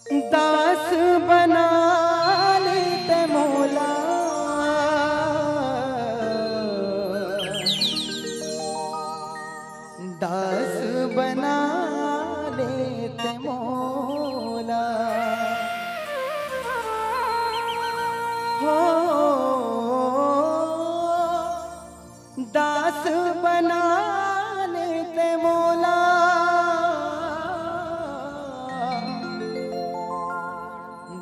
दास बना लेते मौला, दास बना लेते मौला। हो दास बना लेते मौला,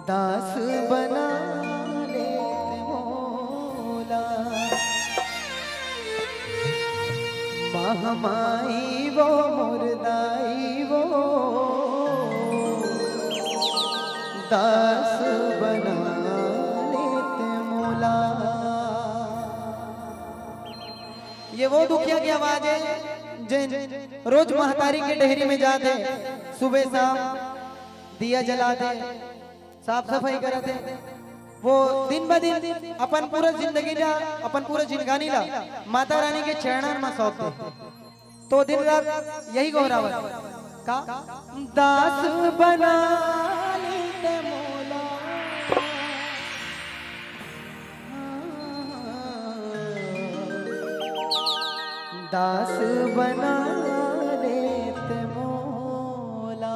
दास बना लेते मौला। महमाई वो मुर्दाई वो, दास बना लेते मौला। ये वो दुखिया की आवाज है जिन रोज महतारी के डेहरी में जाते, सुबह शाम दिया जलाते, साफ सफाई करते। वो दिन ब दिन अपन पूरा जिंदगी ला, अपन पूरा जिंदगानी ला माता रानी के चरणन में सौंपते। तो दिन रात यही गोहरावत का दास बना लेते मौला, दास बना लेते मौला।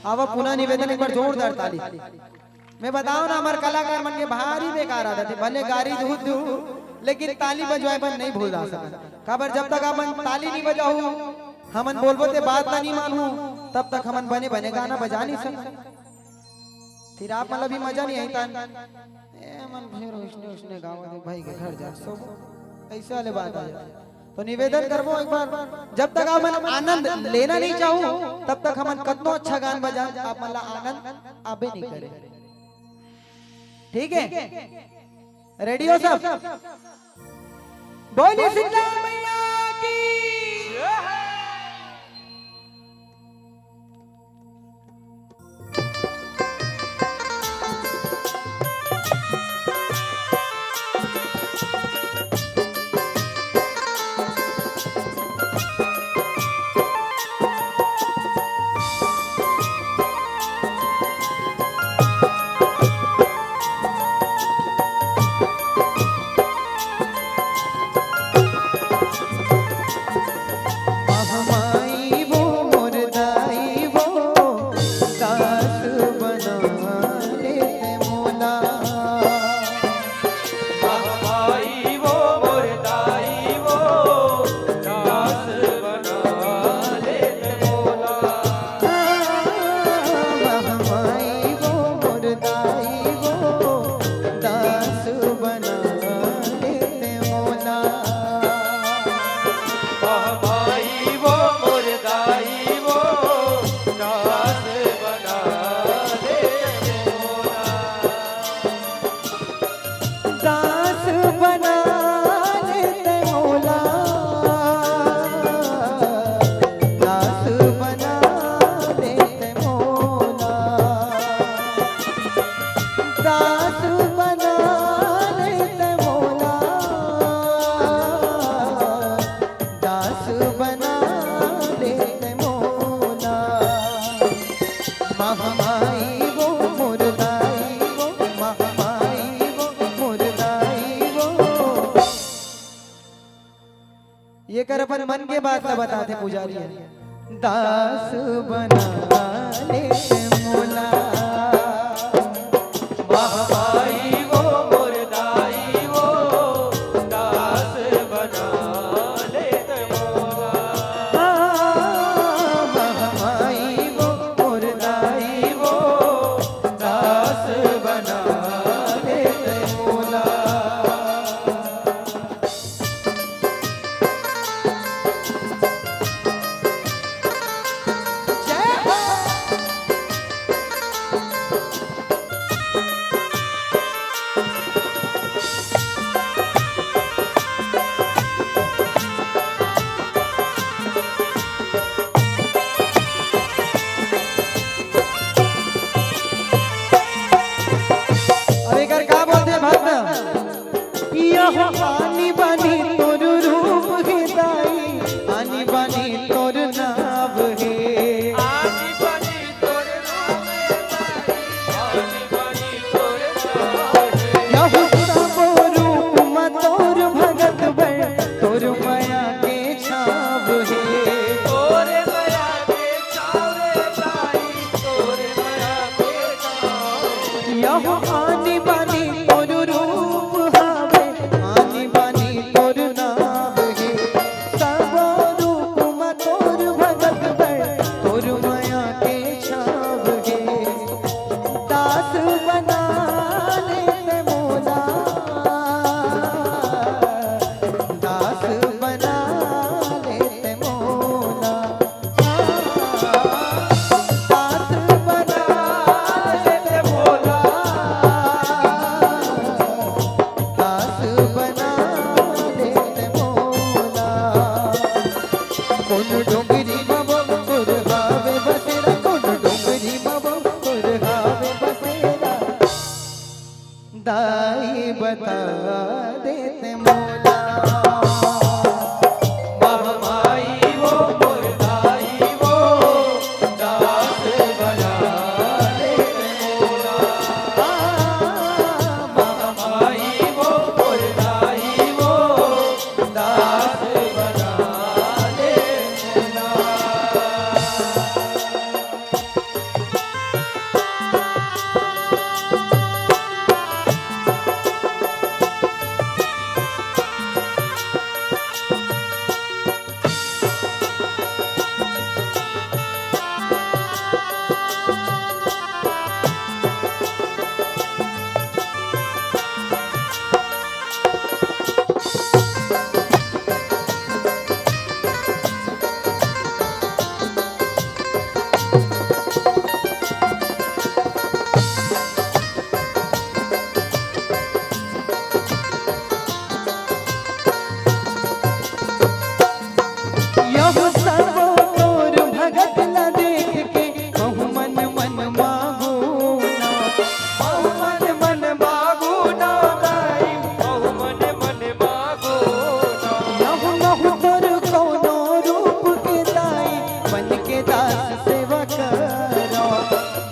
आवा पुनः निवेदन एक बार जोरदार ताली। मैं बताऊं ना, हमारे कलाकार मन के भारी बेकार आदत है, भले गारी दू लेकिन ताली बजवाए पर नहीं भूल जा सकता। खबर जब तक हमन ताली नहीं बजाऊ, हमन बोलबो ते बात ना नहीं मानू, तब तक हमन बने बने गाना बजा नहीं सकते। फिर आप मतलब भी मजा नहीं आई तान ए मन फिर उसने गावा दे भाई के घर जा सो, ऐसे वाले बात आ जाती। तो निवेदन करबो एक बार, जब तक हमन आनंद लेना नहीं चाहू तब तक हमन कितना अच्छा गान बजा, आप मतलब आनंद आबे नहीं करे। ठीक है, रेडी हो सब? बोलिए सीता मैया की। ये कर अपन मन के बात ना बताते पुजारी है। दास बना लेते मौला, महमाई वो मुर्दाई वो, दास बना लेते मौला। महमाई वो मुर्दाई वो, दास बना लेते मौला। कोन डोंगरी मबो सुरहावे बसेरा कोन डोंगरी मबो सुरहावे बसेरा दाई बता देते मोला महामाई वो मोर दाई वो दास बना देते मोला महामाई वो मोर दाई वो दास बना देते यह सब तोर भगत ला देख के कहूँ मन मन मांगू ना बहु मन मन मागो ना दाई बहु मन मन मागो ना यह नहु तोर कोनो रूप के दाई बन के दास सेवा करो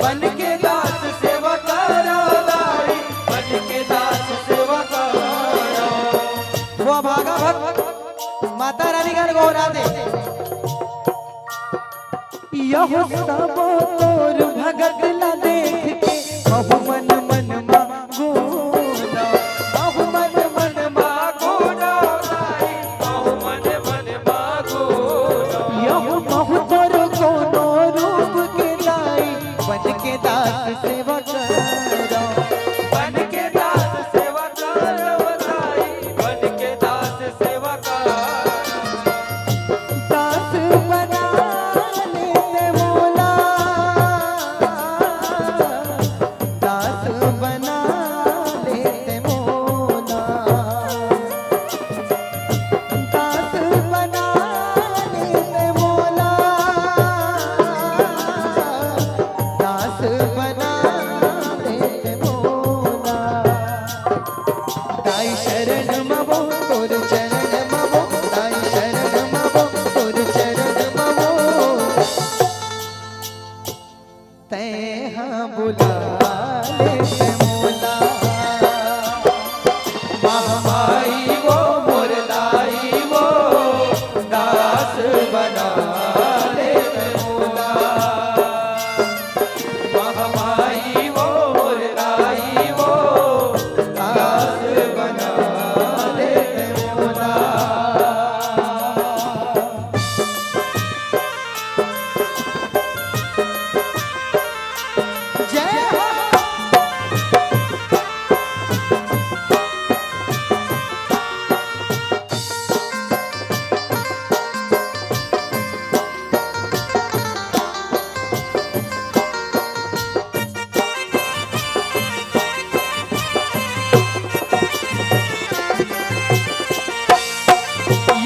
बन के दास सेवा करो दाई बन के दास सेवा करो वो भागा भक्त माता रानी का गौरा दे यह सब तोर भगत ला देख के कहूँ मन मन मांगू ना कहूँ मन मन मागो ना दाई बहु मन मन मागो ना यह बहु तोर कोनो रूप के दाई बन के दास सेवा करो बन के दास सेवा करो दाई बन के दास सेवा करो दास बना लेते मोला दास बना लेते मोला दास बना लेते मोला दास बना लेते मोला दाई शरण मबो तोर चरण मबो दाई शरण मबो तोर चरण मबो तैं हाँ बुला लेते मोला महामाई वो मोर दाई वो दास बना लेते मोला महामाई वो मोर दाई वो दास बना लेते मोला जय हो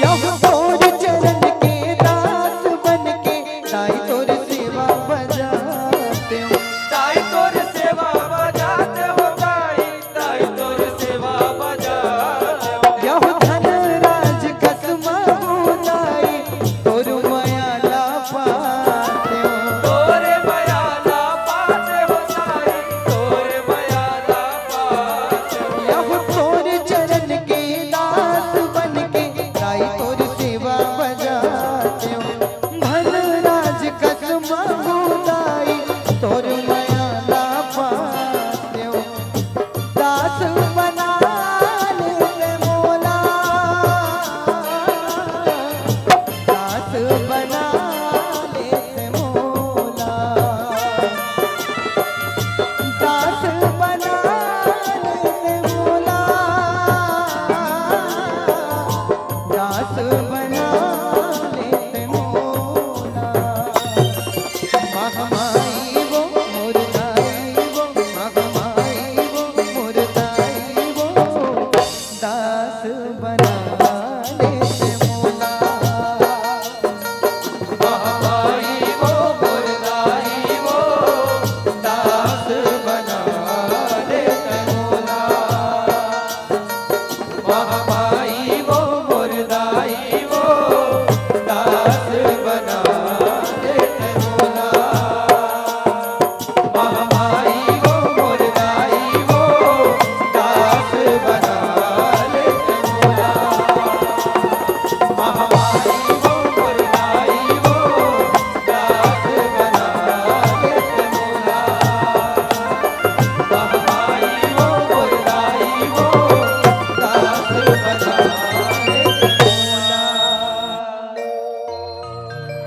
यह तोर चरण के दास बन के दाई तोर सेवा बजाते हो दाई तोर सेवा बजाते हो दाई तोर सेवा बजाते हो यह धन राज कसमा दाई तोर माया ला पाते हो तोरे मयाला पाते हो दाई तोरे मयाला पाते हो यह तोर चरण के दास बन के दाई तोर सेवा बजाते हो धन राज कसमा दाई तोर माया ला पाते हो दास बना लेते मोला दास बना लेते मोला दास बना लेते मोला दास बना